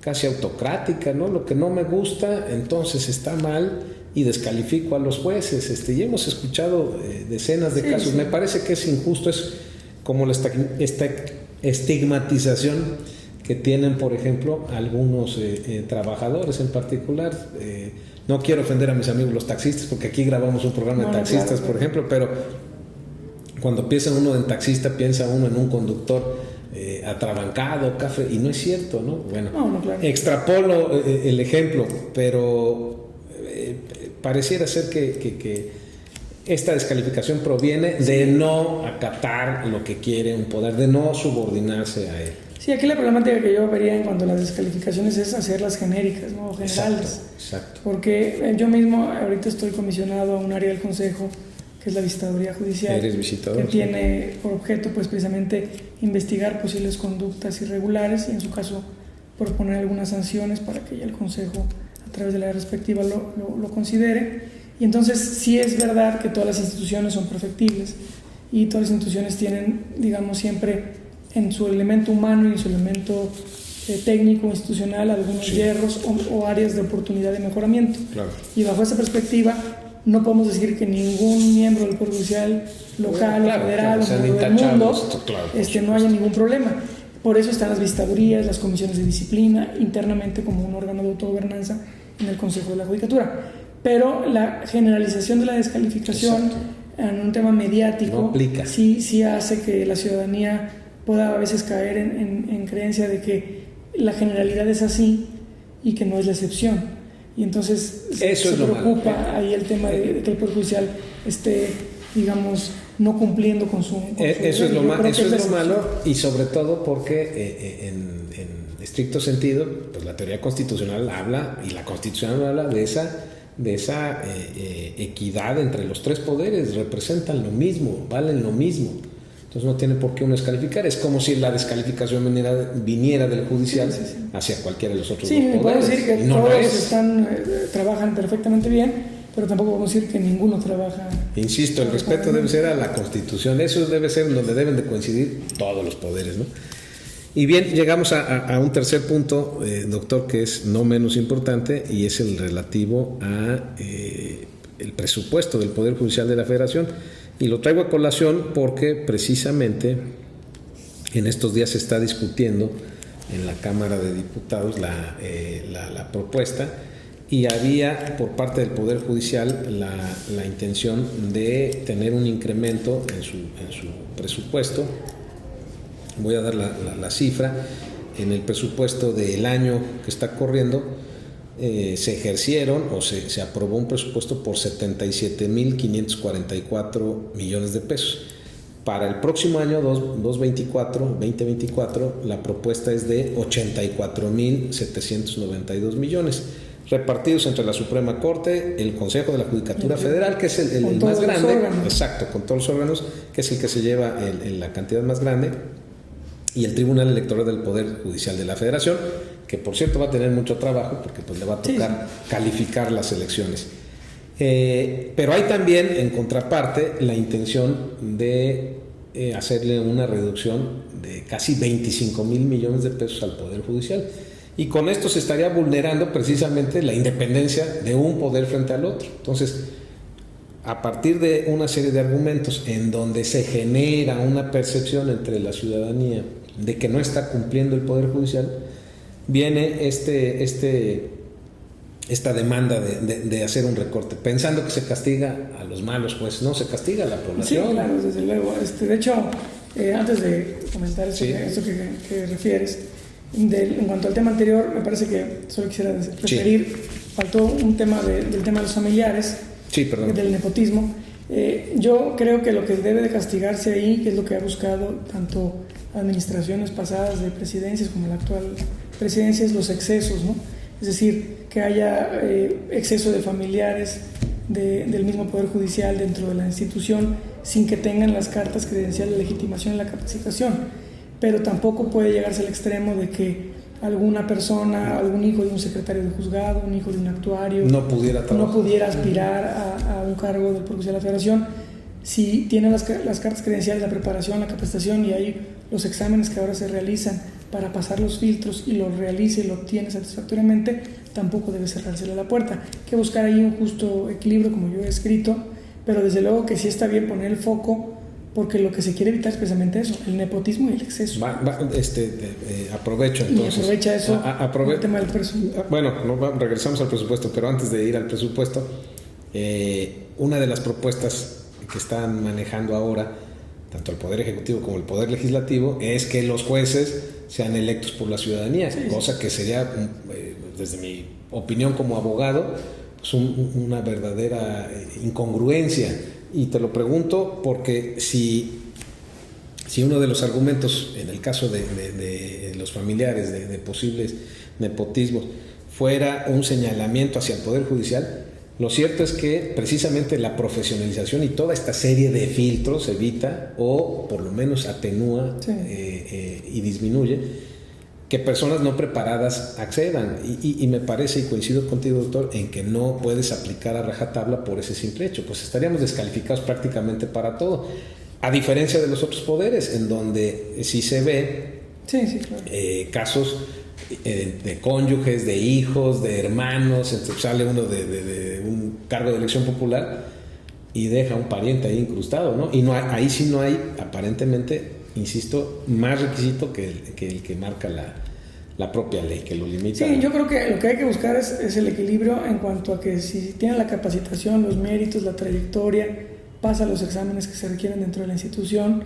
casi autocrática, ¿no? Lo que no me gusta, entonces está mal y descalifico a los jueces. Y hemos escuchado decenas de casos. Sí. Me parece que es injusto, es como esta estigmatización que tienen, por ejemplo, algunos trabajadores en particular. No quiero ofender a mis amigos los taxistas, porque aquí grabamos un programa de taxistas, por ejemplo, pero cuando piensa uno en taxista, piensa uno en un conductor atrabancado, café, y no es cierto, ¿no? Bueno, claro. Extrapolo el ejemplo, pero pareciera ser que esta descalificación proviene de no acatar lo que quiere un poder, de no subordinarse a él. Sí, aquí la problemática que yo vería en cuanto a las descalificaciones es hacerlas genéricas, ¿no? Generales. Exacto. Porque yo mismo ahorita estoy comisionado a un área del Consejo, que es la Visitaduría Judicial. Eres visitador, que tiene por objeto, pues, precisamente investigar posibles conductas irregulares y, en su caso, proponer algunas sanciones para que ya el Consejo, a través de la respectiva, lo considere. Y entonces, sí es verdad que todas las instituciones son perfectibles y todas las instituciones tienen, digamos, siempre en su elemento humano y en su elemento técnico, institucional, algunos hierros o áreas de oportunidad de mejoramiento. Claro. Y bajo esa perspectiva, no podemos decir que ningún miembro del Poder Judicial local, federal o del mundo no haya ningún problema. Por eso están las visitadurías, las comisiones de disciplina, internamente como un órgano de autogobernanza en el Consejo de la Judicatura. Pero la generalización de la descalificación en un tema mediático sí hace que la ciudadanía pueda a veces caer en creencia de que la generalidad es así y que no es la excepción. Y entonces se preocupa ahí el tema de que el Poder Judicial esté, digamos, no cumpliendo con su eso es lo malo, y sobre todo porque en estricto sentido, pues la teoría constitucional habla, y la Constitución habla de esa equidad entre los tres poderes, representan lo mismo, valen lo mismo. Entonces no tiene por qué uno descalificar. Es como si la descalificación viniera del judicial hacia cualquiera de los otros dos poderes. Podemos decir que todos trabajan perfectamente bien, pero tampoco podemos decir que ninguno trabaja. Insisto, el respeto debe ser a la Constitución. Eso debe ser donde deben de coincidir todos los poderes, ¿no? Y bien, llegamos a un tercer punto, doctor, que es no menos importante, y es el relativo a el presupuesto del Poder Judicial de la Federación. Y lo traigo a colación porque precisamente en estos días se está discutiendo en la Cámara de Diputados la propuesta, y había por parte del Poder Judicial la intención de tener un incremento en su presupuesto. Voy a dar la cifra. En el presupuesto del año que está corriendo se ejercieron o se aprobó un presupuesto por 77.544 millones de pesos. Para el próximo año 2024, la propuesta es de 84.792 millones, repartidos entre la Suprema Corte, el Consejo de la Judicatura Federal, que es el más grande, exacto, con todos los órganos, que es el que se lleva la cantidad más grande, y el Tribunal Electoral del Poder Judicial de la Federación, que por cierto va a tener mucho trabajo porque pues le va a tocar calificar las elecciones. Pero hay también, en contraparte, la intención de hacerle una reducción de casi 25,000 millones de pesos al Poder Judicial. Y con esto se estaría vulnerando precisamente la independencia de un poder frente al otro. Entonces, a partir de una serie de argumentos en donde se genera una percepción entre la ciudadanía de que no está cumpliendo el Poder Judicial, viene esta demanda de hacer un recorte, pensando que se castiga a los malos, pues no, se castiga a la población. Sí, claro, desde luego. De hecho, antes de comentar esto que refieres, en cuanto al tema anterior, me parece que solo quisiera referir, faltó un tema del tema de los familiares, del nepotismo. Yo creo que lo que debe de castigarse ahí, que es lo que ha buscado tanto administraciones pasadas de presidencias como la actual presidencia, es los excesos, ¿no? Es decir, que haya exceso de familiares del mismo Poder Judicial dentro de la institución sin que tengan las cartas credenciales de legitimación y la capacitación. Pero tampoco puede llegarse al extremo de que alguna persona, algún hijo de un secretario de juzgado, un hijo de un actuario, no pudiera aspirar a un cargo del Poder Judicial de la Federación si tiene las cartas credenciales, la preparación, la capacitación y ahí los exámenes que ahora se realizan para pasar los filtros y lo realice y lo obtiene satisfactoriamente, tampoco debe cerrársele la puerta. Hay que buscar ahí un justo equilibrio, como yo he escrito, pero desde luego que sí está bien poner el foco, porque lo que se quiere evitar es precisamente eso, el nepotismo y el exceso. Aprovecho entonces. Y aprovecha eso el tema del presupuesto. Bueno, regresamos al presupuesto, pero antes de ir al presupuesto, una de las propuestas que están manejando ahora, tanto el Poder Ejecutivo como el Poder Legislativo, es que los jueces sean electos por la ciudadanía, sí, cosa que sería, desde mi opinión como abogado, pues una verdadera incongruencia. Y te lo pregunto porque si uno de los argumentos, en el caso de los familiares de posibles nepotismos, fuera un señalamiento hacia el Poder Judicial, lo cierto es que precisamente la profesionalización y toda esta serie de filtros evita, o por lo menos atenúa, sí, y disminuye que personas no preparadas accedan. Y me parece, y coincido contigo, doctor, en que no puedes aplicar a rajatabla por ese simple hecho, pues estaríamos descalificados prácticamente para todo, a diferencia de los otros poderes, en donde sí se ve, sí, claro, casos de cónyuges, de hijos, de hermanos. Entonces sale uno de un cargo de elección popular y deja un pariente ahí incrustado, ¿no? Y no hay, ahí sí no hay, aparentemente, insisto, más requisito que el que marca la propia ley, que lo limita. Sí, yo creo que lo que hay que buscar es el equilibrio en cuanto a que si tiene la capacitación, los méritos, la trayectoria, pasa los exámenes que se requieren dentro de la institución.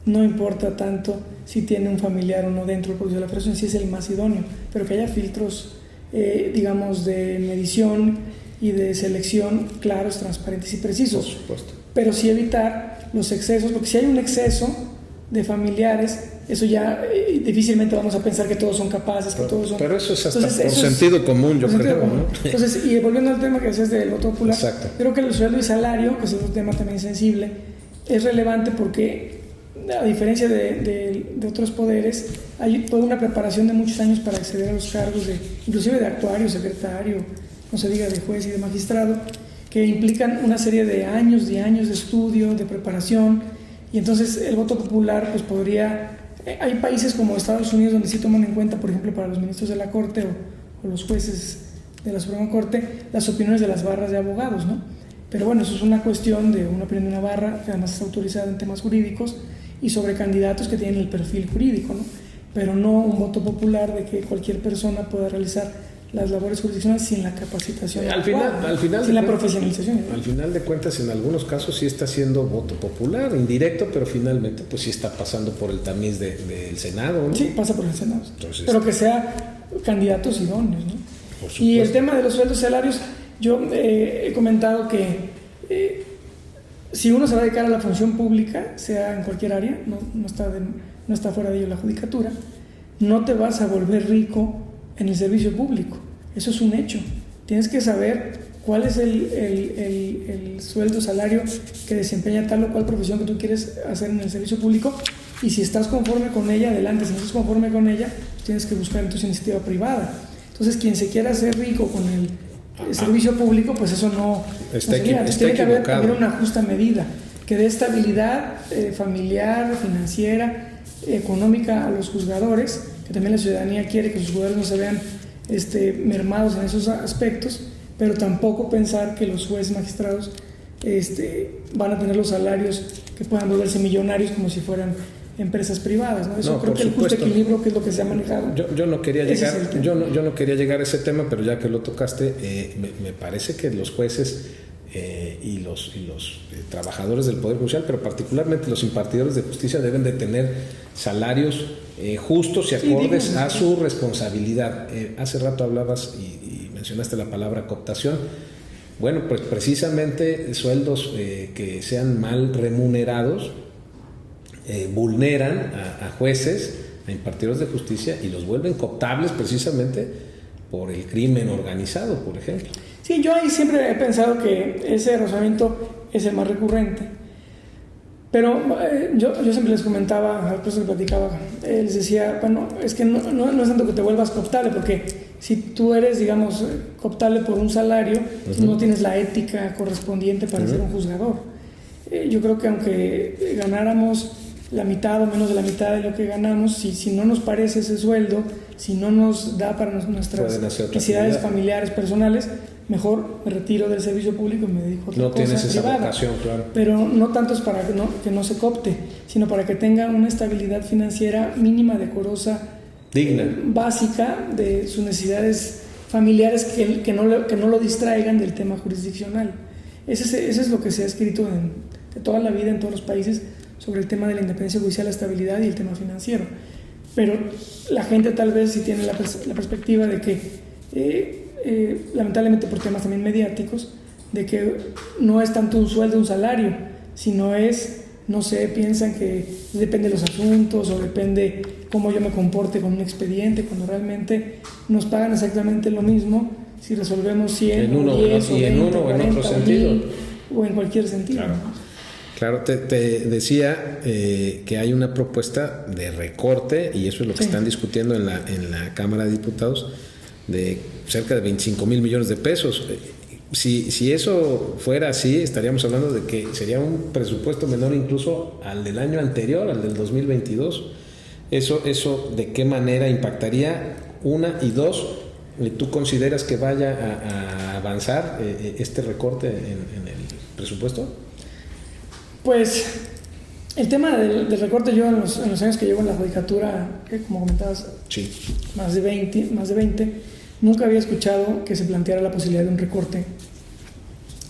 No importa tanto si tiene un familiar o no dentro del proceso de la federación, si es el más idóneo, pero que haya filtros, digamos, de medición y de selección claros, transparentes y precisos. Por supuesto. Pero sí evitar los excesos, porque si hay un exceso de familiares, eso ya difícilmente vamos a pensar que todos son capaces, que todos son... Pero eso es hasta por sentido común, yo creo, ¿no? Entonces, y volviendo al tema que decías del voto popular, exacto, creo que el sueldo y salario, que es un tema también sensible, es relevante porque, a diferencia de otros poderes, hay toda una preparación de muchos años para acceder a los cargos, inclusive de actuario, secretario, no se diga de juez y de magistrado, que implican una serie de años de estudio, de preparación, y entonces el voto popular pues podría... Hay países como Estados Unidos donde sí toman en cuenta, por ejemplo, para los ministros de la Corte o los jueces de la Suprema Corte, las opiniones de las barras de abogados, ¿no? Pero bueno, eso es una cuestión de una opinión de una barra que además está autorizada en temas jurídicos y sobre candidatos que tienen el perfil jurídico, ¿no? Pero no un voto popular de que cualquier persona pueda realizar las labores jurisdiccionales sin la capacitación al final sin la profesionalización. Al final de cuentas, en algunos casos sí está siendo voto popular, indirecto, pero finalmente pues sí está pasando por el tamiz del Senado, ¿no? Sí, pasa por el Senado. Entonces, pero que sea candidatos idóneos, ¿no? Por supuesto. Y el tema de los sueldos y salarios, yo he comentado que si uno se va a dedicar a la función pública, sea en cualquier área, no está fuera de ello la judicatura, no te vas a volver rico en el servicio público. Eso es un hecho. Tienes que saber cuál es el sueldo, salario que desempeña tal o cual profesión que tú quieres hacer en el servicio público, y si estás conforme con ella, adelante. Si no estás conforme con ella, tienes que buscar entonces iniciativa privada. Entonces, quien se quiera hacer rico con el servicio público, pues eso no tiene que haber una justa medida que dé estabilidad familiar, financiera, económica a los juzgadores, que también la ciudadanía quiere que sus juzgadores no se vean mermados en esos aspectos, pero tampoco pensar que los jueces magistrados van a tener los salarios que puedan volverse millonarios como si fueran empresas privadas, ¿no? Eso creo que el justo equilibrio, que es lo que se ha manejado. Yo no quería llegar a ese tema, pero ya que lo tocaste, me parece que los jueces y los trabajadores del Poder Judicial, pero particularmente los impartidores de justicia, deben de tener salarios justos y acordes a su responsabilidad. Hace rato hablabas y mencionaste la palabra cooptación. Bueno, pues precisamente sueldos que sean mal remunerados vulneran a jueces, a impartidores de justicia, y los vuelven cooptables precisamente por el crimen organizado, por ejemplo. Sí, yo ahí siempre he pensado que ese razonamiento es el más recurrente, pero yo siempre les comentaba, a los que platicaba, les decía, bueno, es que no es tanto que te vuelvas cooptable, porque si tú eres, digamos, cooptable por un salario, no tienes la ética correspondiente para ser un juzgador. Yo creo que aunque ganáramos la mitad o menos de la mitad de lo que ganamos, si no nos parece ese sueldo, si no nos da para nuestras necesidades familiares, personales, mejor me retiro del servicio público y me dedico a otra cosa. No tienes esa privada. vocación, claro. Pero no tanto es para que no se coopte, sino para que tenga una estabilidad financiera mínima, decorosa, digna, básica de sus necesidades familiares que no lo distraigan del tema jurisdiccional. Ese es lo que se ha escrito de toda la vida en todos los países sobre el tema de la independencia judicial, la estabilidad y el tema financiero. Pero la gente tal vez sí tiene la perspectiva de que, lamentablemente por temas también mediáticos, de que no es tanto un sueldo, un salario, sino es, no sé, piensan que depende de los asuntos o depende cómo yo me comporte con un expediente, cuando realmente nos pagan exactamente lo mismo si resolvemos 100 en uno, o 10 y 20, en uno o en otro sentido. O en cualquier sentido. Claro, ¿no? Claro, te decía que hay una propuesta de recorte, y eso es lo que están discutiendo en la Cámara de Diputados, de cerca de 25 mil millones de pesos. Si eso fuera así, estaríamos hablando de que sería un presupuesto menor incluso al del año anterior, al del 2022. Eso ¿de qué manera impactaría? Una, y dos, ¿tú consideras que vaya a avanzar este recorte en el presupuesto? Pues el tema del recorte, yo en los años que llevo en la judicatura, como comentabas, sí, más de 20, nunca había escuchado que se planteara la posibilidad de un recorte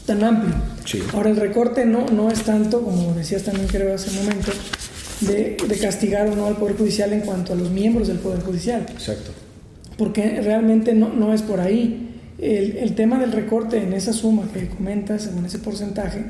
tan amplio. Sí. Ahora, el recorte no es tanto, como decías también creo hace un momento, de castigar o no al Poder Judicial en cuanto a los miembros del Poder Judicial. Exacto. Porque realmente no es por ahí. El tema del recorte en esa suma que comentas, en ese porcentaje,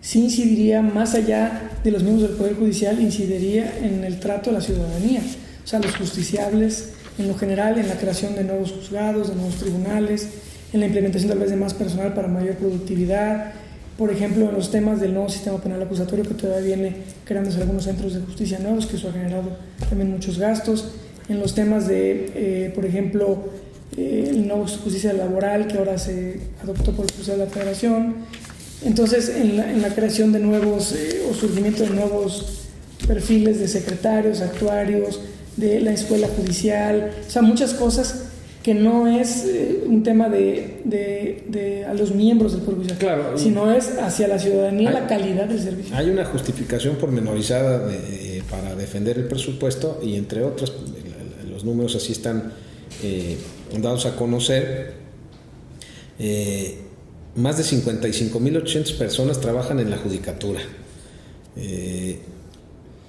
sí incidiría más allá de los miembros del Poder Judicial, incidiría en el trato de la ciudadanía, o sea, los justiciables en lo general, en la creación de nuevos juzgados, de nuevos tribunales, en la implementación tal vez de más personal para mayor productividad, por ejemplo, en los temas del nuevo sistema penal acusatorio que todavía viene creándose algunos centros de justicia nuevos, que eso ha generado también muchos gastos, en los temas de, por ejemplo, el nuevo justicia laboral que ahora se adoptó por el Juzgado de la Federación. Entonces, en la creación de nuevos o surgimiento de nuevos perfiles de secretarios, actuarios, de la escuela judicial, o sea, muchas cosas que no es un tema de a los miembros del Poder Judicial, claro, sino es hacia la ciudadanía, la calidad del servicio. Hay una justificación pormenorizada para defender el presupuesto, y entre otras, los números así están dados a conocer. Más de 55.800 personas trabajan en la judicatura.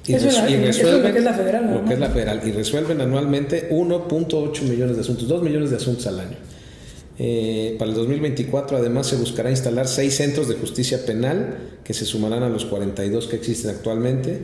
Eso es lo que es la federal. Lo que es la federal. Y resuelven anualmente 1.8 millones de asuntos, 2 millones de asuntos al año. Para el 2024, además, se buscará instalar 6 centros de justicia penal que se sumarán a los 42 que existen actualmente,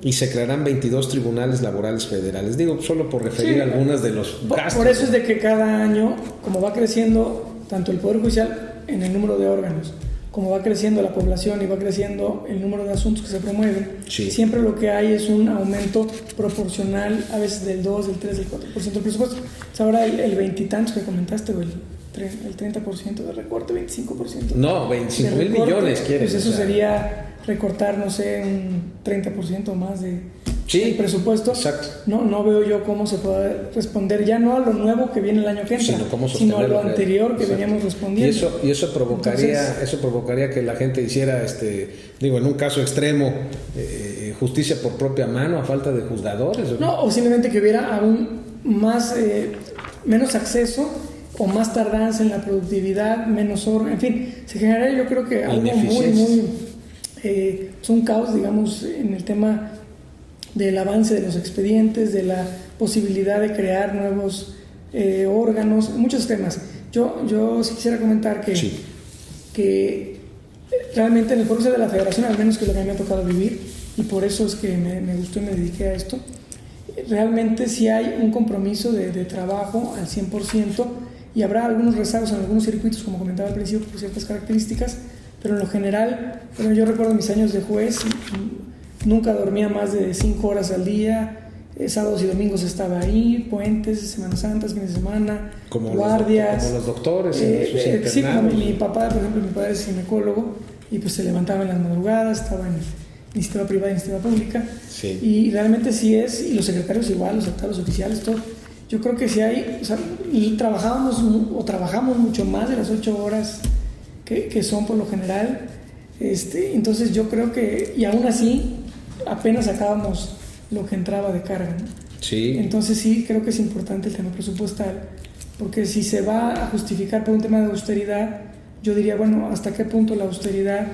y se crearán 22 tribunales laborales federales. Digo, solo por referir algunas de los gastos. Por eso es de que cada año, como va creciendo tanto el Poder Judicial en el número de órganos, como va creciendo la población y va creciendo el número de asuntos que se promueven, siempre lo que hay es un aumento proporcional, a veces del 2, del 3, del 4% del presupuesto. O ahora el 20 y tantos que comentaste, o el 30% de recorte, 25%. No, 25 mil millones quieres. Pues eso sería recortar, no sé, un 30% más de presupuesto. Exacto. No veo yo cómo se puede responder ya no a lo nuevo que viene el año que entra, sino a lo anterior que veníamos respondiendo. Y eso provocaría que la gente hiciera, en un caso extremo, justicia por propia mano a falta de juzgadores. No, o simplemente que hubiera aún más, menos acceso o más tardanza en la productividad, menos orden, en fin, se generaría, yo creo que algo muy es un caos, digamos, en el tema del avance de los expedientes, de la posibilidad de crear nuevos órganos, muchos temas. Yo sí quisiera comentar que realmente en el proceso de la Federación, al menos que es lo que a mí me ha tocado vivir, y por eso es que me gustó y me dediqué a esto, realmente sí hay un compromiso de trabajo al 100%, y habrá algunos rezagos en algunos circuitos, como comentaba al principio, por ciertas características, pero en lo general, bueno, yo recuerdo mis años de juez, nunca dormía más de 5 horas al día, sábados y domingos estaba ahí, puentes, Semanas Santas, fines de semana, guardias. Como los doctores. Sí, como mi papá, por ejemplo, mi padre es ginecólogo, y pues se levantaba en las madrugadas, estaba en iniciativa privada e iniciativa pública. Sí. Y realmente sí es, y los secretarios igual, los secretarios oficiales, todo. Yo creo que sí hay, o sea, y trabajamos mucho más de las 8 horas que son por lo general. Entonces yo creo que, y aún así, apenas sacábamos lo que entraba de carga, ¿no? Sí. Entonces sí, creo que es importante el tema presupuestal, porque si se va a justificar por un tema de austeridad, yo diría, bueno, ¿hasta qué punto la austeridad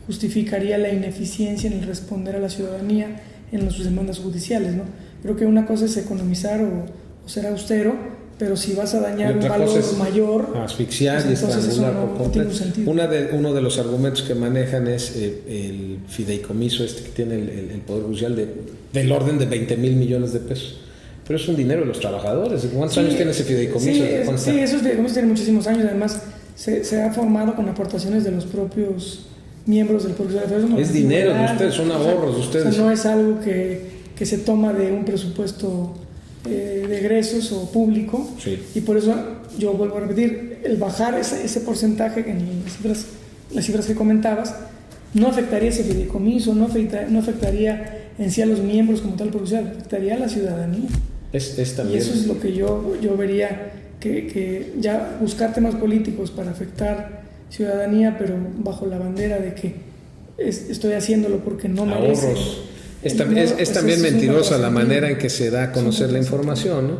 justificaría la ineficiencia en el responder a la ciudadanía en sus demandas judiciales, ¿no? Creo que una cosa es economizar o ser austero, pero si vas a dañar un valor mayor, asfixiar y estrangular por completo. Uno de los argumentos que manejan es el fideicomiso que tiene el Poder Judicial del orden de 20,000 millones de pesos. Pero es un dinero de los trabajadores. ¿Cuántos años tiene ese fideicomiso? Sí, esos fideicomisos tienen muchísimos años. Además, se ha formado con aportaciones de los propios miembros del Poder Judicial. Es dinero de ustedes, son ahorros de ustedes. O sea, no es algo que se toma de un presupuesto de egresos o público. Sí. Y por eso yo vuelvo a repetir, el bajar ese porcentaje en las cifras que comentabas no afectaría ese fideicomiso, no afectaría en sí a los miembros como tal judicial, afectaría a la ciudadanía. También. Y eso es lo que yo vería, que ya buscar temas políticos para afectar ciudadanía, pero bajo la bandera de que estoy haciéndolo porque no merece. Ahorros. Es también mentirosa la manera en que se da a conocer la información, ¿no?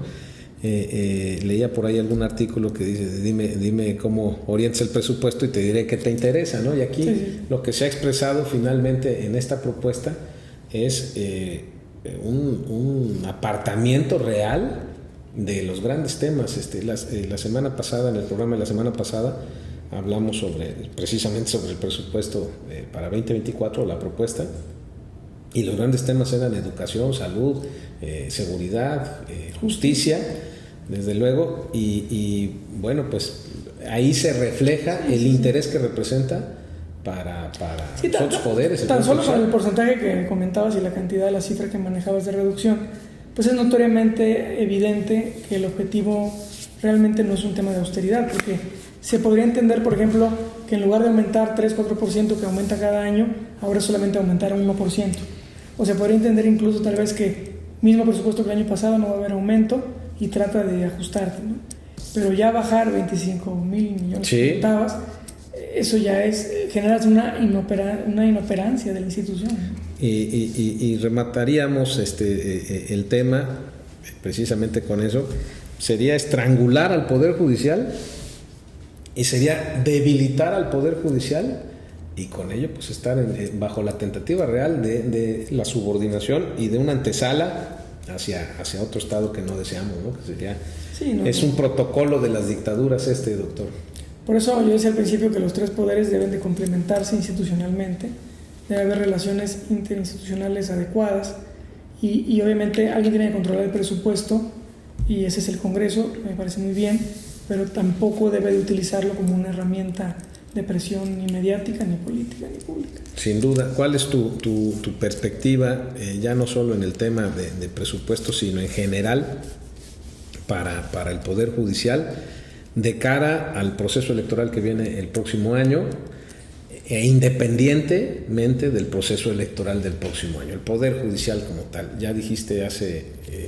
Leía por ahí algún artículo que dice, dime cómo orientas el presupuesto y te diré qué te interesa, ¿no? Y aquí sí. Lo que se ha expresado finalmente en esta propuesta es un apartamiento real de los grandes temas. La semana pasada, en el programa de la semana pasada, hablamos precisamente sobre el presupuesto para 2024, la propuesta. Y los grandes temas eran educación, salud, seguridad, justicia, desde luego, y bueno, pues ahí se refleja el interés que representa para otros poderes. Tan solo con el porcentaje que comentabas y la cantidad de la cifra que manejabas de reducción, pues es notoriamente evidente que el objetivo realmente no es un tema de austeridad, porque se podría entender, por ejemplo, que en lugar de aumentar 3-4% que aumenta cada año, ahora solamente aumentar un 1%. O se podría entender incluso tal vez que mismo presupuesto que el año pasado no va a haber aumento y trata de ajustarte, ¿no? Pero ya bajar 25,000 millones sí. Octavas, eso ya generas una inoperancia de la institución, ¿no? Y remataríamos el tema precisamente con eso. Sería estrangular al Poder Judicial y sería debilitar al Poder Judicial, y con ello pues estar bajo la tentativa real de la subordinación y de una antesala hacia otro estado que no deseamos, ¿no? Que sería un protocolo de las dictaduras, doctor. Por eso yo decía al principio que los tres poderes deben de complementarse institucionalmente, debe haber relaciones interinstitucionales adecuadas y obviamente alguien tiene que controlar el presupuesto y ese es el Congreso, me parece muy bien, pero tampoco debe de utilizarlo como una herramienta de presión ni mediática, ni política, ni pública. Sin duda. ¿Cuál es tu perspectiva, ya no solo en el tema de presupuesto, sino en general para el Poder Judicial de cara al proceso electoral que viene el próximo año e independientemente del proceso electoral del próximo año? El Poder Judicial como tal, ya dijiste hace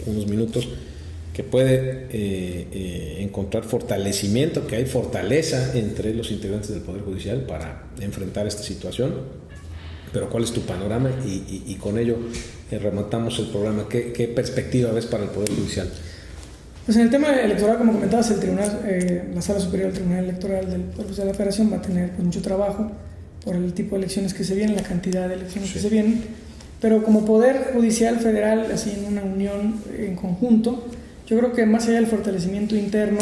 unos minutos que puede encontrar fortalecimiento, que hay fortaleza entre los integrantes del Poder Judicial para enfrentar esta situación, pero ¿cuál es tu panorama? Y con ello rematamos el programa. ¿Qué perspectiva ves para el Poder Judicial? Pues en el tema electoral, como comentabas, la Sala Superior del Tribunal Electoral del Poder Judicial de la Federación va a tener mucho trabajo por el tipo de elecciones que se vienen, la cantidad de elecciones que se vienen, pero como Poder Judicial Federal, así en una unión en conjunto, yo creo que más allá del fortalecimiento interno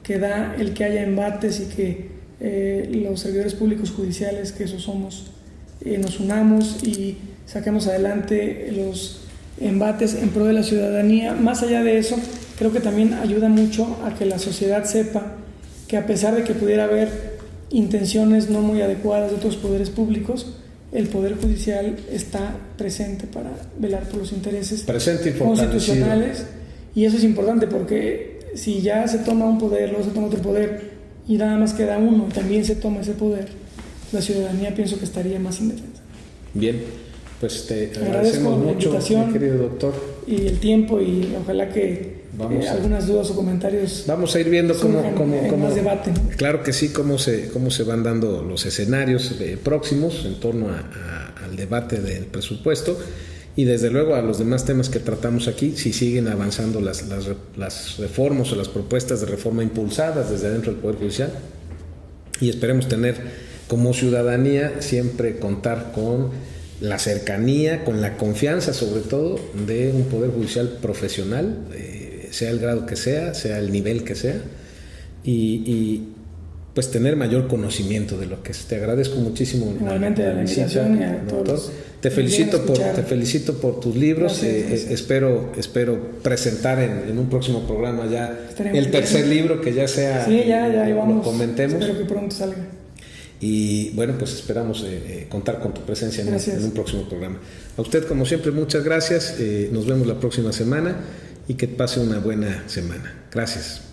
que da el que haya embates y que los servidores públicos judiciales, que eso somos, nos unamos y saquemos adelante los embates en pro de la ciudadanía, más allá de eso, creo que también ayuda mucho a que la sociedad sepa que a pesar de que pudiera haber intenciones no muy adecuadas de otros poderes públicos, el Poder Judicial está presente para velar por los intereses constitucionales. Y eso es importante porque si ya se toma un poder, luego se toma otro poder y nada más queda uno y también se toma ese poder, la ciudadanía pienso que estaría más indefensa. Bien, Pues te Agradezco agradecemos la mucho, invitación mi querido doctor. y el tiempo, y ojalá que algunas dudas o comentarios Vamos a ir viendo cómo más debate. Claro que sí, cómo se van dando los escenarios próximos en torno al debate del presupuesto, y desde luego a los demás temas que tratamos aquí, si siguen avanzando las reformas o las propuestas de reforma impulsadas desde dentro del Poder Judicial, y esperemos tener como ciudadanía siempre contar con la cercanía, con la confianza sobre todo de un Poder Judicial profesional, sea el grado que sea el nivel que sea, y pues tener mayor conocimiento de lo que es. Te agradezco muchísimo igualmente la invitación y a todos. Te felicito por tus libros. Gracias. Espero presentar en un próximo programa ya el tercer libro, que ya sea, sí, ya lo comentemos. Espero que pronto salga. Y bueno, pues esperamos contar con tu presencia en un próximo programa. A usted, como siempre, muchas gracias. Nos vemos la próxima semana y que pase una buena semana. Gracias.